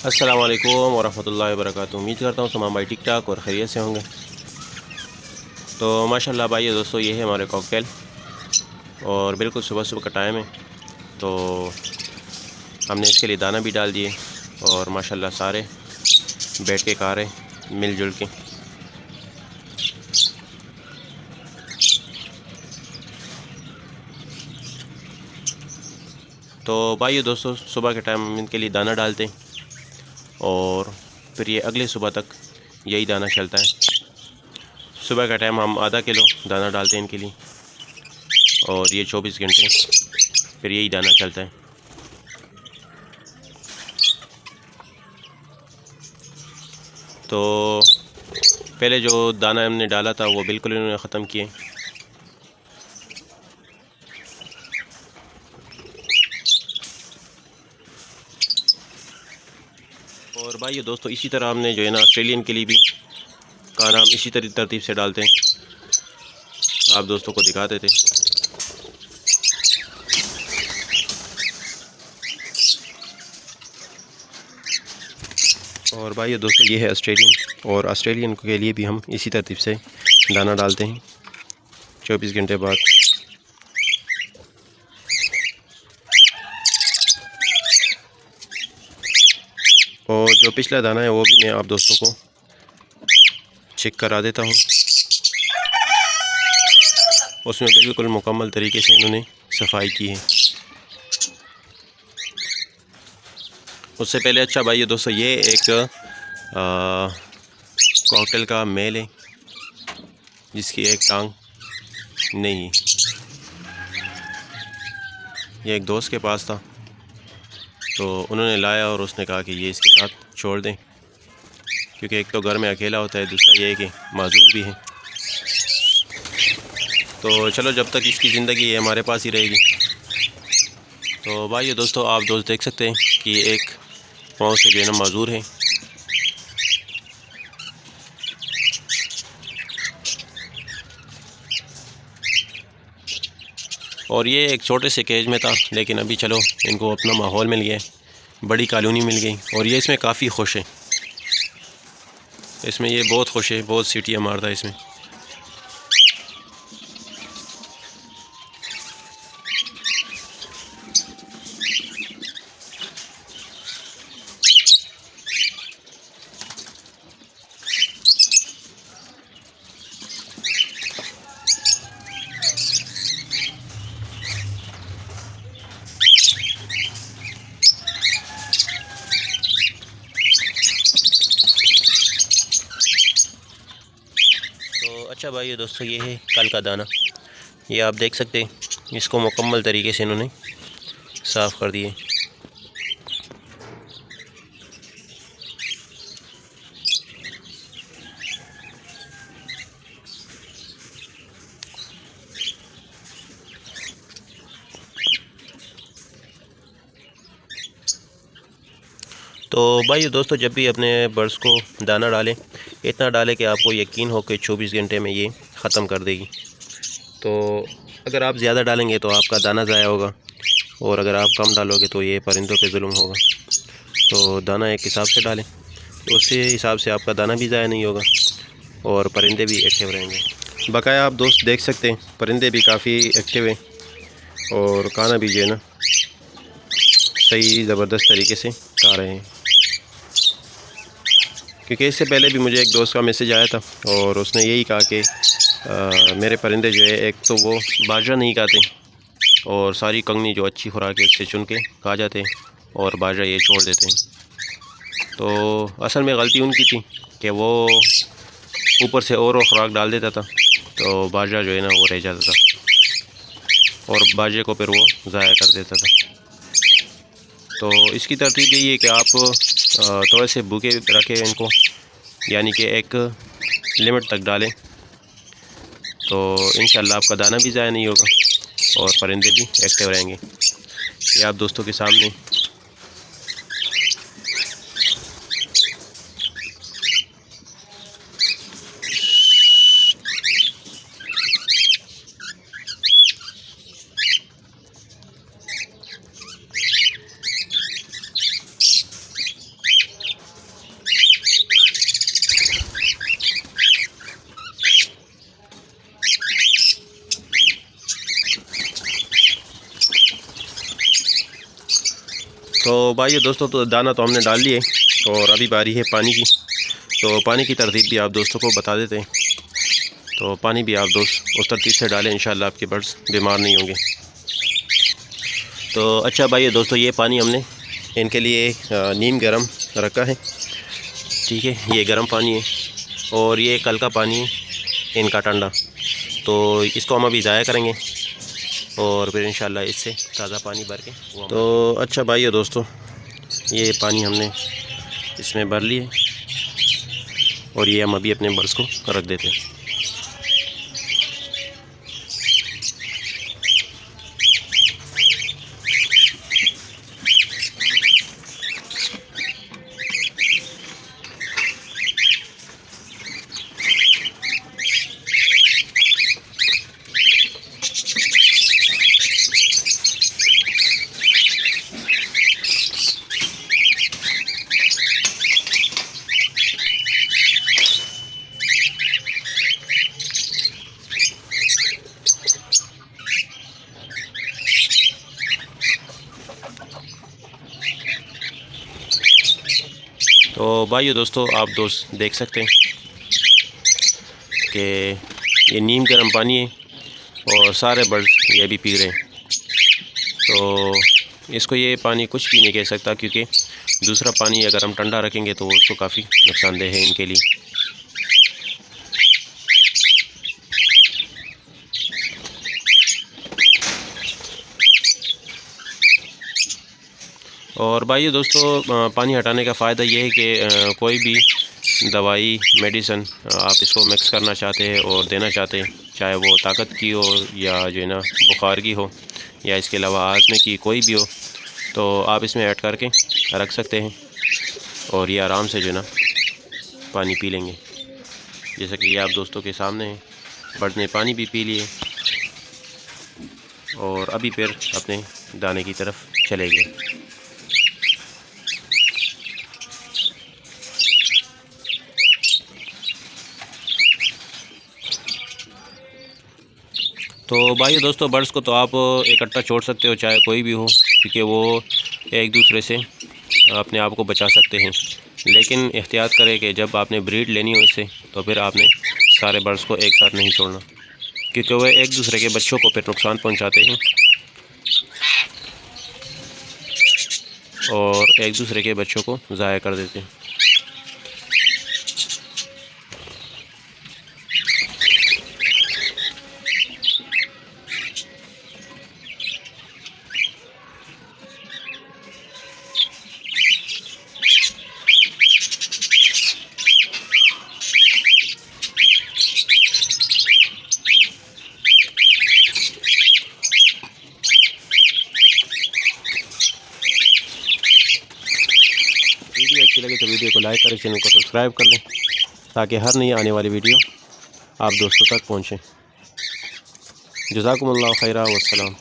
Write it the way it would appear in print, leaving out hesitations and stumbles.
अस्सलाम वालेकुम वरहमतुल्लाहि वबरकातुहू। उम्मीद करता हूँ तमाम भाई ठीक ठाक और ख़ैरियत से होंगे। तो माशाल्लाह भाई दोस्तों, ये है हमारे कॉकटेल और बिल्कुल सुबह सुबह का टाइम है। तो हमने इसके लिए दाना भी डाल दिए और माशाल्लाह सारे बैठ के खा रहे मिलजुल के। तो भाई दोस्तों, सुबह के टाइम हम इनके लिए दाना डालते हैं और फिर ये अगले सुबह तक यही दाना चलता है। सुबह का टाइम हम आधा किलो दाना डालते हैं इनके लिए और ये 24 घंटे फिर यही दाना चलता है। तो पहले जो दाना हमने डाला था वो बिल्कुल इन्होंने ख़त्म किए। और भाई दोस्तों, इसी तरह हमने जो है ना ऑस्ट्रेलियन के लिए भी का नाम इसी तरतीब से डालते हैं। आप दोस्तों को दिखाते थे। और भाई दोस्तों, ये है ऑस्ट्रेलियन और ऑस्ट्रेलियन के लिए भी हम इसी तरतीब से दाना डालते हैं 24 घंटे बाद। और जो पिछला दाना है वो भी मैं आप दोस्तों को चेक करा देता हूँ। उसमें बिल्कुल मुकम्मल तरीके से इन्होंने सफाई की है। उससे पहले अच्छा भाई दोस्तों, ये एक कॉकटेल का मेल है जिसकी एक टांग नहीं, ये एक दोस्त के पास था तो उन्होंने लाया और उसने कहा कि ये इसके साथ छोड़ दें, क्योंकि एक तो घर में अकेला होता है, दूसरा ये है कि माजूर भी है। तो चलो, जब तक इसकी ज़िंदगी है हमारे पास ही रहेगी। तो भाई दोस्तों, आप दोस्त देख सकते हैं कि एक पाँव से जो है ना माजूर है। और ये एक छोटे से केज में था, लेकिन अभी चलो इनको अपना माहौल मिल गया, बड़ी कॉलोनी मिल गई और ये इसमें काफ़ी खुश है। इसमें ये बहुत खुश है, बहुत सीटियाँ मारता है इसमें। तो अच्छा भाई दोस्तों, ये है कल का दाना। ये आप देख सकते हैं, इसको मुकम्मल तरीके से इन्होंने साफ़ कर दिए। तो भाई दोस्तों, जब भी अपने बर्ड्स को दाना डालें, इतना डालें कि आपको यकीन हो कि 24 घंटे में ये ख़त्म कर देगी। तो अगर आप ज़्यादा डालेंगे तो आपका दाना ज़ाया होगा, और अगर आप कम डालोगे तो ये परिंदों पे जुल्म होगा। तो दाना एक हिसाब से डालें, तो उसी हिसाब से आपका दाना भी ज़ाया नहीं होगा और परिंदे भी एक्टिव रहेंगे। बकाया आप दोस्त देख सकते हैं, परिंदे भी काफ़ी एक्टिव हैं और खाना भी जो है ना सही ज़बरदस्त तरीके से खा रहे हैं। क्योंकि इससे पहले भी मुझे एक दोस्त का मैसेज आया था और उसने यही कहा कि मेरे परिंदे जो है, एक तो वो बाजरा नहीं खाते और सारी कंगनी जो अच्छी खुराक है उससे चुन के खा जाते हैं और बाजरा ये छोड़ देते हैं। तो असल में गलती उनकी थी कि वो ऊपर से और खुराक डाल देता था, तो बाजरा जो है ना वो रह जाता था और बाजरे को फिर वो ज़ाया कर देता था। तो इसकी तरतीब यही है कि आप थोड़े से भूखे रखें इनको, यानी कि एक लिमिट तक डालें, तो इंशाल्लाह आपका दाना भी ज़ाया नहीं होगा और परिंदे भी एक्टिव रहेंगे। ये आप दोस्तों के सामने। तो भाई दोस्तों, तो दाना तो हमने डाल लिए और अभी बारी है पानी की। तो पानी की तरतीब भी आप दोस्तों को बता देते हैं। तो पानी भी आप दोस्त उस तरतीब से डालें, इंशाल्लाह आपके बर्ड्स बीमार नहीं होंगे। तो अच्छा भाई दोस्तों, ये पानी हमने इनके लिए नीम गरम रखा है, ठीक है। ये गर्म पानी है और ये कल का पानी है इनका ठंडा। तो इसको हम अभी ज़ाया करेंगे और फिर इंशाल्लाह इससे ताज़ा पानी भर के तो अच्छा भाई दोस्तों, ये पानी हमने इसमें भर लिए और ये हम अभी अपने बर्ड्स को रख देते हैं। तो भाइयों दोस्तों, आप दोस्त देख सकते हैं कि ये नीम गर्म पानी है और सारे बर्ड्स ये भी पी रहे हैं। तो इसको ये पानी कुछ भी नहीं कह सकता, क्योंकि दूसरा पानी अगर हम ठंडा रखेंगे तो उसको काफ़ी नुकसानदेह है इनके लिए। और भाइयों दोस्तों, पानी हटाने का फ़ायदा ये है कि कोई भी दवाई मेडिसन आप इसको मिक्स करना चाहते हैं और देना चाहते हैं, चाहे वो ताकत की हो या जो है ना बुखार की हो या इसके अलावा आज़मे की कोई भी हो, तो आप इसमें ऐड करके रख सकते हैं और ये आराम से जो है ना पानी पी लेंगे। जैसा कि ये आप दोस्तों के सामने है, बर्ड ने पानी भी पी लिए और अभी फिर अपने दाने की तरफ चले गए। तो भाई दोस्तों, बर्ड्स को तो आप इकट्ठा छोड़ सकते हो, चाहे कोई भी हो, क्योंकि वो एक दूसरे से अपने आप को बचा सकते हैं। लेकिन एहतियात करें कि जब आपने ब्रीड लेनी हो इससे, तो फिर आपने सारे बर्ड्स को एक साथ नहीं छोड़ना, क्योंकि वह एक दूसरे के बच्चों को फिर नुकसान पहुंचाते हैं और एक दूसरे के बच्चों को ज़ाया कर देते हैं। वीडियो अच्छी लगे तो वीडियो को लाइक करें, चैनल को सब्सक्राइब कर लें, ताकि हर नई आने वाली वीडियो आप दोस्तों तक पहुँचें। जज़ाकुमुल्लाह खैरा वस्सलाम।